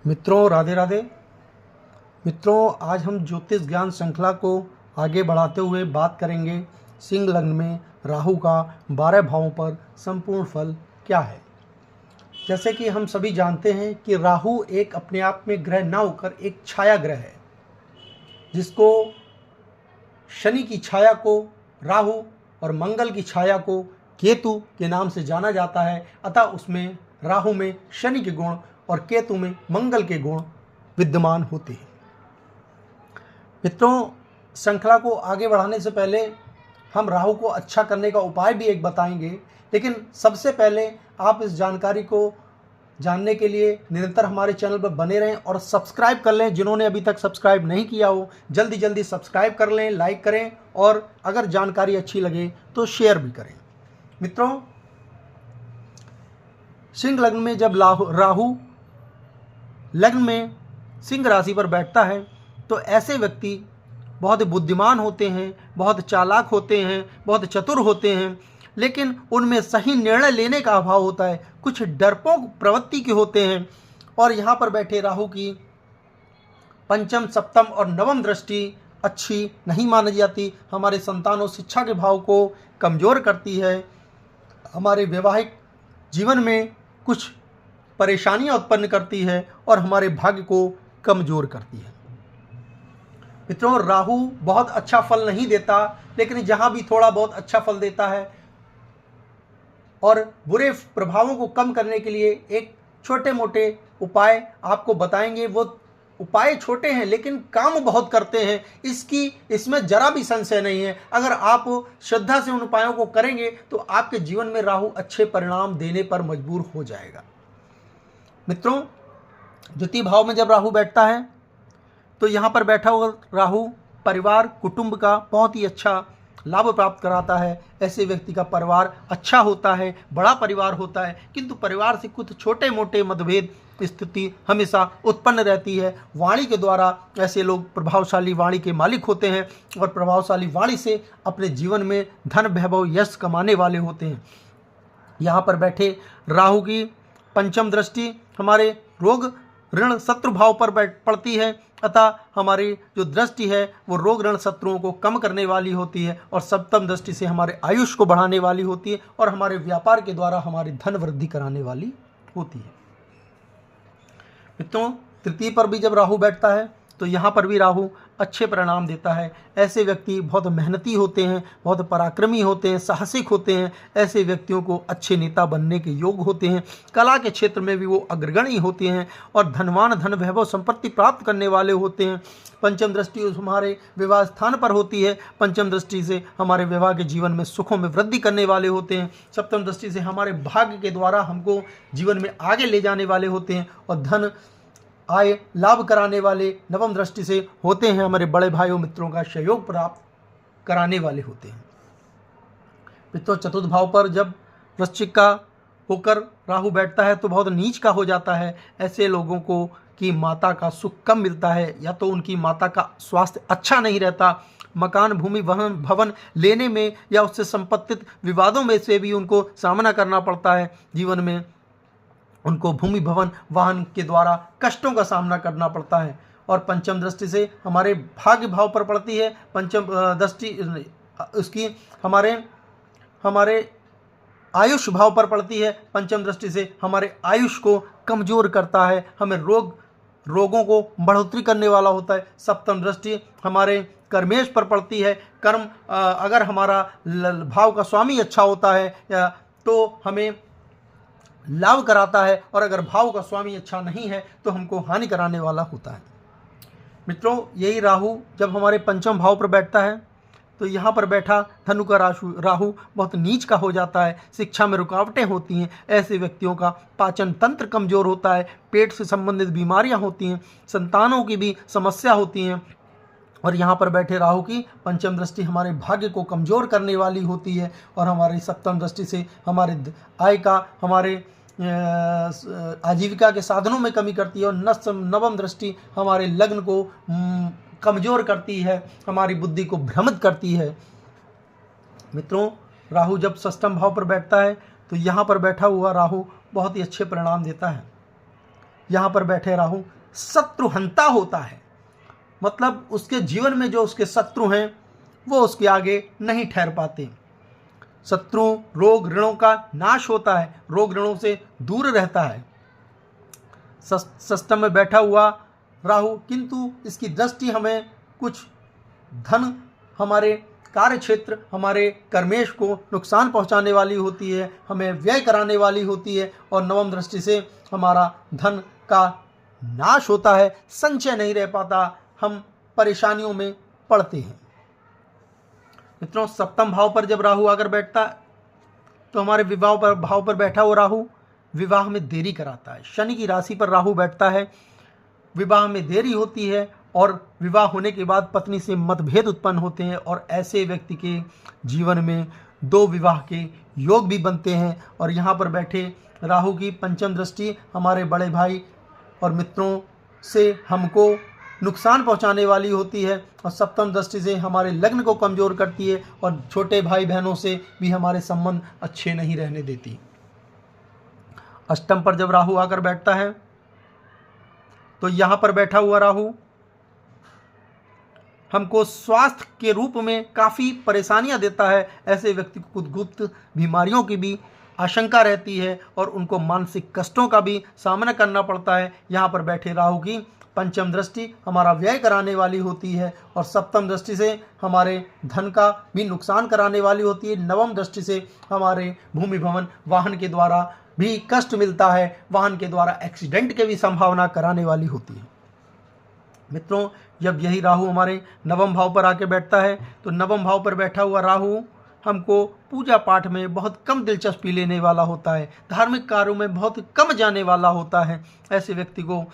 मित्रों, राधे राधे। मित्रों, आज हम ज्योतिष ज्ञान श्रृंखला को आगे बढ़ाते हुए बात करेंगे सिंह लग्न में राहु का 12 भावों पर संपूर्ण फल क्या है। जैसे कि हम सभी जानते हैं कि राहु एक अपने आप में ग्रह ना होकर एक छाया ग्रह है, जिसको शनि की छाया को राहु और मंगल की छाया को केतु के नाम से जाना जाता है। अतः उसमें राहु में शनि के गुण और केतु में मंगल के गुण विद्यमान होते हैं। मित्रों, श्रृंखला को आगे बढ़ाने से पहले हम राहु को अच्छा करने का उपाय भी एक बताएंगे, लेकिन सबसे पहले आप इस जानकारी को जानने के लिए निरंतर हमारे चैनल पर बने रहें और सब्सक्राइब कर लें। जिन्होंने अभी तक सब्सक्राइब नहीं किया हो, जल्दी जल्दी सब्सक्राइब कर लें, लाइक करें और अगर जानकारी अच्छी लगे तो शेयर भी करें। मित्रों, सिंह लग्न में जब राहु लग्न में सिंह राशि पर बैठता है तो ऐसे व्यक्ति बहुत बुद्धिमान होते हैं, बहुत चालाक होते हैं, बहुत चतुर होते हैं, लेकिन उनमें सही निर्णय लेने का अभाव होता है। कुछ डरपोक प्रवृत्ति के होते हैं। और यहाँ पर बैठे राहु की पंचम, सप्तम और नवम दृष्टि अच्छी नहीं मानी जाती। हमारे संतान और शिक्षा के भाव को कमज़ोर करती है। हमारे वैवाहिक जीवन में कुछ परेशानियां उत्पन्न करती है और हमारे भाग्य को कमज़ोर करती है। मित्रों, राहु बहुत अच्छा फल नहीं देता, लेकिन जहां भी थोड़ा बहुत अच्छा फल देता है और बुरे प्रभावों को कम करने के लिए एक छोटे मोटे उपाय आपको बताएंगे। वो उपाय छोटे हैं लेकिन काम बहुत करते हैं, इसमें जरा भी संशय नहीं है। अगर आप श्रद्धा से उन उपायों को करेंगे तो आपके जीवन में राहु अच्छे परिणाम देने पर मजबूर हो जाएगा। मित्रों, द्वितीय भाव में जब राहु बैठता है तो यहाँ पर बैठा हुआ राहु परिवार कुटुंब का बहुत ही अच्छा लाभ प्राप्त कराता है। ऐसे व्यक्ति का परिवार अच्छा होता है, बड़ा परिवार होता है, किंतु परिवार से कुछ छोटे मोटे मतभेद स्थिति हमेशा उत्पन्न रहती है। वाणी के द्वारा ऐसे लोग प्रभावशाली वाणी के मालिक होते हैं और प्रभावशाली वाणी से अपने जीवन में धन, वैभव, यश कमाने वाले होते हैं। यहाँ पर बैठे राहु की पंचम दृष्टि हमारे रोग, ऋण, शत्रु भाव पर पड़ती है। अतः हमारी जो दृष्टि है वो रोग, ऋण, शत्रुओं को कम करने वाली होती है और सप्तम दृष्टि से हमारे आयुष को बढ़ाने वाली होती है और हमारे व्यापार के द्वारा हमारी धन वृद्धि कराने वाली होती है। मित्रों, तृतीय पर भी जब राहु बैठता है तो यहाँ पर भी राहु अच्छे परिणाम देता है। ऐसे व्यक्ति बहुत मेहनती होते हैं, बहुत पराक्रमी होते हैं, साहसिक होते हैं। ऐसे व्यक्तियों को अच्छे नेता बनने के योग होते हैं। कला के क्षेत्र में भी वो अग्रगणी होते हैं और धनवान, धन, वैभव, संपत्ति प्राप्त करने वाले होते हैं। पंचम दृष्टि हमारे विवाह स्थान पर होती है। पंचम दृष्टि से हमारे विवाह के जीवन में सुखों में वृद्धि करने वाले होते हैं। सप्तम दृष्टि से हमारे भाग्य के द्वारा हमको जीवन में आगे ले जाने वाले होते हैं और धन, आय, लाभ कराने वाले नवम दृष्टि से होते हैं। हमारे बड़े भाइयों मित्रों का सहयोग प्राप्त कराने वाले होते हैं। मित्रों, चतुर्थ भाव पर जब वृश्चिक का होकर राहु बैठता है तो बहुत नीच का हो जाता है। ऐसे लोगों को की माता का सुख कम मिलता है, या तो उनकी माता का स्वास्थ्य अच्छा नहीं रहता। मकान, भूमि, भवन लेने में या उससे संबंधित विवादों में से भी उनको सामना करना पड़ता है। जीवन में उनको भूमि, भवन, वाहन के द्वारा कष्टों का सामना करना पड़ता है। और पंचम दृष्टि से हमारे भाग्य भाव पर पड़ती है। पंचम दृष्टि उसकी हमारे आयुष भाव पर पड़ती है। पंचम दृष्टि से हमारे आयुष को कमजोर करता है, हमें रोगों को बढ़ोतरी करने वाला होता है। सप्तम दृष्टि हमारे कर्मेश पर पड़ती है। कर्म अगर हमारा भाव का स्वामी अच्छा होता है तो हमें लाभ कराता है, और अगर भाव का स्वामी अच्छा नहीं है तो हमको हानि कराने वाला होता है। मित्रों, यही राहु जब हमारे पंचम भाव पर बैठता है तो यहाँ पर बैठा धनु का राहु बहुत नीच का हो जाता है। शिक्षा में रुकावटें होती हैं। ऐसे व्यक्तियों का पाचन तंत्र कमजोर होता है, पेट से संबंधित बीमारियाँ होती हैं, संतानों की भी समस्या होती हैं। और यहाँ पर बैठे राहु की पंचम दृष्टि हमारे भाग्य को कमज़ोर करने वाली होती है और हमारी सप्तम दृष्टि से हमारे आय का, हमारे आजीविका के साधनों में कमी करती है। और नवम दृष्टि हमारे लग्न को कमज़ोर करती है, हमारी बुद्धि को भ्रमित करती है। मित्रों, राहु जब षष्ठम भाव पर बैठता है तो यहाँ पर बैठा हुआ राहु बहुत ही अच्छे परिणाम देता है। यहाँ पर बैठे राहु शत्रुहंता होता है, मतलब उसके जीवन में जो उसके शत्रु हैं वो उसके आगे नहीं ठहर पाते। शत्रु रोग ऋणों का नाश होता है, रोग ऋणों से दूर रहता है। षष्टम में बैठा हुआ राहु, किंतु इसकी दृष्टि हमें कुछ धन, हमारे कार्य क्षेत्र, हमारे कर्मेश को नुकसान पहुंचाने वाली होती है, हमें व्यय कराने वाली होती है, और नवम दृष्टि से हमारा धन का नाश होता है, संचय नहीं रह पाता, हम परेशानियों में पड़ते हैं। मित्रों, सप्तम भाव पर जब राहु आकर बैठता है तो हमारे विवाह पर भाव पर बैठा हुआ राहु विवाह में देरी कराता है। शनि की राशि पर राहु बैठता है, विवाह में देरी होती है और विवाह होने के बाद पत्नी से मतभेद उत्पन्न होते हैं, और ऐसे व्यक्ति के जीवन में 2 विवाह के योग भी बनते हैं। और यहाँ पर बैठे राहु की पंचम दृष्टि हमारे बड़े भाई और मित्रों से हमको नुकसान पहुंचाने वाली होती है, और सप्तम दृष्टि से हमारे लग्न को कमज़ोर करती है, और छोटे भाई बहनों से भी हमारे संबंध अच्छे नहीं रहने देती। अष्टम पर जब राहु आकर बैठता है तो यहाँ पर बैठा हुआ राहु हमको स्वास्थ्य के रूप में काफ़ी परेशानियां देता है। ऐसे व्यक्ति को कुछ गुप्त बीमारियों की भी आशंका रहती है और उनको मानसिक कष्टों का भी सामना करना पड़ता है। यहाँ पर बैठे राहु की पंचम दृष्टि हमारा व्यय कराने वाली होती है, और सप्तम दृष्टि से हमारे धन का भी नुकसान कराने वाली होती है। नवम दृष्टि से हमारे भूमि भवन वाहन के द्वारा भी कष्ट मिलता है, वाहन के द्वारा एक्सीडेंट के भी संभावना कराने वाली होती है। मित्रों, जब यही राहु हमारे नवम भाव पर आके बैठता है तो नवम भाव पर बैठा हुआ राहु हमको पूजा पाठ में बहुत कम दिलचस्पी लेने वाला होता है, धार्मिक कार्यों में बहुत कम जाने वाला होता है। ऐसे व्यक्ति को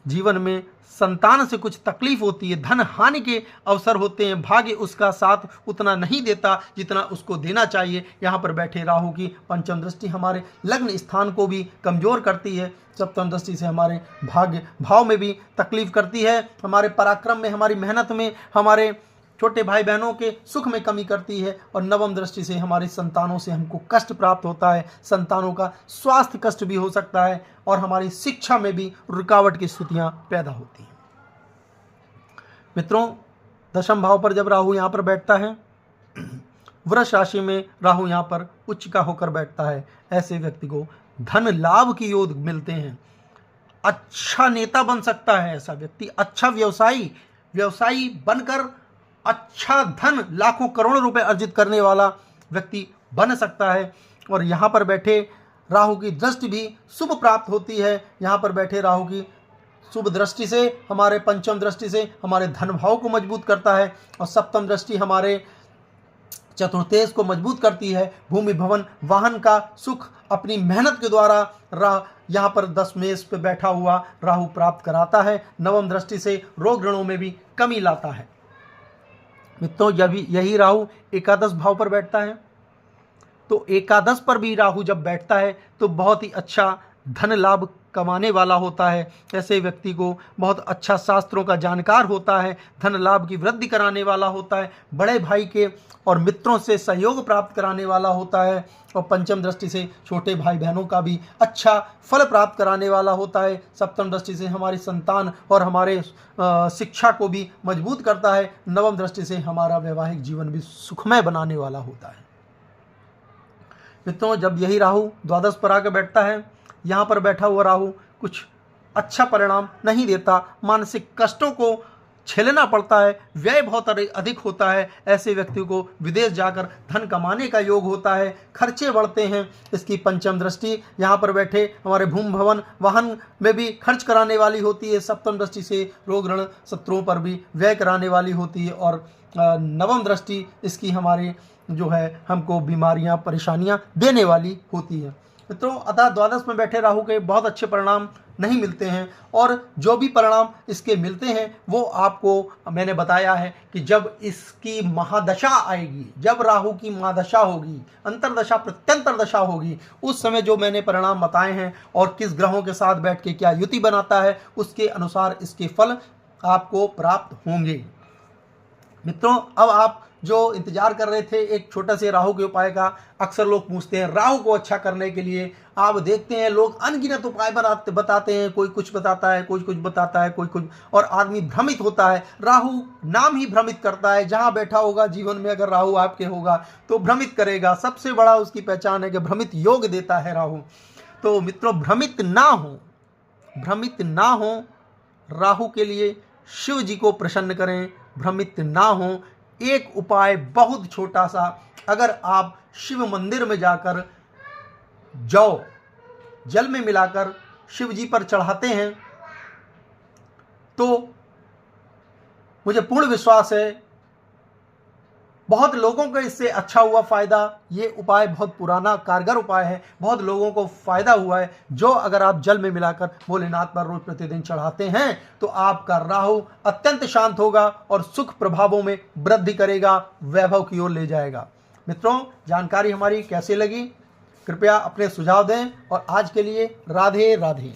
जीवन में संतान से कुछ तकलीफ होती है, धन हानि के अवसर होते हैं, भाग्य उसका साथ उतना नहीं देता जितना उसको देना चाहिए। यहाँ पर बैठे राहु की पंचम दृष्टि हमारे लग्न स्थान को भी कमज़ोर करती है, सप्तम दृष्टि से हमारे भाग्य भाव में भी तकलीफ करती है, हमारे पराक्रम में, हमारी मेहनत में, हमारे छोटे भाई बहनों के सुख में कमी करती है, और नवम दृष्टि से हमारी संतानों से हमको कष्ट प्राप्त होता है, संतानों का स्वास्थ्य कष्ट भी हो सकता है, और हमारी शिक्षा में भी रुकावट की स्थितियां पैदा होती हैं। मित्रों, दशम भाव पर जब राहु यहाँ पर बैठता है, वृष राशि में राहु यहाँ पर उच्च का होकर बैठता है, ऐसे व्यक्ति को धन लाभ की योग मिलते हैं, अच्छा नेता बन सकता है ऐसा व्यक्ति, अच्छा व्यवसायी बनकर अच्छा धन लाखों करोड़ों रुपए अर्जित करने वाला व्यक्ति बन सकता है। और यहाँ पर बैठे राहु की दृष्टि भी शुभ प्राप्त होती है। यहाँ पर बैठे राहु की शुभ दृष्टि से हमारे पंचम दृष्टि से हमारे धन भाव को मजबूत करता है, और सप्तम दृष्टि हमारे चतुर्थेश को मजबूत करती है। भूमि भवन वाहन का सुख अपनी मेहनत के द्वारा यहाँ पर दशमेश पे बैठा हुआ राहु प्राप्त कराता है। नवम दृष्टि से रोग ऋणों में भी कमी लाता है। मित्रों, जब यही राहु एकादश भाव पर बैठता है तो एकादश पर भी राहु जब बैठता है तो बहुत ही अच्छा धन लाभ कमाने वाला होता है। ऐसे व्यक्ति को बहुत अच्छा शास्त्रों का जानकार होता है, धन लाभ की वृद्धि कराने वाला होता है, बड़े भाई के और मित्रों से सहयोग प्राप्त कराने वाला होता है, और पंचम दृष्टि से छोटे भाई बहनों का भी अच्छा फल प्राप्त कराने वाला होता है। सप्तम दृष्टि से हमारी संतान और हमारे शिक्षा को भी मजबूत करता है। नवम दृष्टि से हमारा वैवाहिक जीवन भी सुखमय बनाने वाला होता है। मित्रों, जब यही राहु द्वादश पर आकर बैठता है, यहाँ पर बैठा हुआ राहु कुछ अच्छा परिणाम नहीं देता, मानसिक कष्टों को झेलना पड़ता है, व्यय बहुत अधिक होता है। ऐसे व्यक्ति को विदेश जाकर धन कमाने का योग होता है, खर्चे बढ़ते हैं। इसकी पंचम दृष्टि यहाँ पर बैठे हमारे भूमि भवन वाहन में भी खर्च कराने वाली होती है। सप्तम दृष्टि से रोग ऋण शत्रुओं पर भी व्यय कराने वाली होती है, और नवम दृष्टि इसकी हमारे जो है हमको बीमारियां परेशानियां देने वाली होती है। मित्रों, अतः द्वादश में बैठे राहु के बहुत अच्छे परिणाम नहीं मिलते हैं, और जो भी परिणाम इसके मिलते हैं वो आपको मैंने बताया है कि जब इसकी महादशा आएगी, जब राहु की महादशा होगी, अंतरदशा प्रत्यंतर दशा होगी, उस समय जो मैंने परिणाम बताए हैं और किस ग्रहों के साथ बैठ के क्या युति बनाता है, उसके अनुसार इसके फल आपको प्राप्त होंगे। मित्रों, अब आप जो इंतजार कर रहे थे एक छोटा से राहु के उपाय का, अक्सर लोग पूछते हैं राहु को अच्छा करने के लिए आप देखते हैं लोग अनगिनत उपाय बताते हैं, कोई कुछ बताता है, कोई कुछ बताता है, कोई कुछ, और आदमी भ्रमित होता है। राहु नाम ही भ्रमित करता है, जहां बैठा होगा जीवन में अगर राहु आपके होगा तो भ्रमित करेगा। सबसे बड़ा उसकी पहचान है कि भ्रमित योग देता है राहु। तो मित्रों, भ्रमित ना हो राहु के लिए शिव जी को प्रसन्न करें, भ्रमित ना हो। एक उपाय बहुत छोटा सा, अगर आप शिव मंदिर में जाकर जौ जल में मिलाकर शिव जी पर चढ़ाते हैं तो मुझे पूर्ण विश्वास है बहुत लोगों को इससे अच्छा हुआ फ़ायदा। ये उपाय बहुत पुराना कारगर उपाय है, बहुत लोगों को फ़ायदा हुआ है। जो अगर आप जल में मिलाकर भोलेनाथ पर रोज प्रतिदिन चढ़ाते हैं तो आपका राहु अत्यंत शांत होगा और सुख प्रभावों में वृद्धि करेगा, वैभव की ओर ले जाएगा। मित्रों, जानकारी हमारी कैसी लगी कृपया अपने सुझाव दें, और आज के लिए राधे राधे।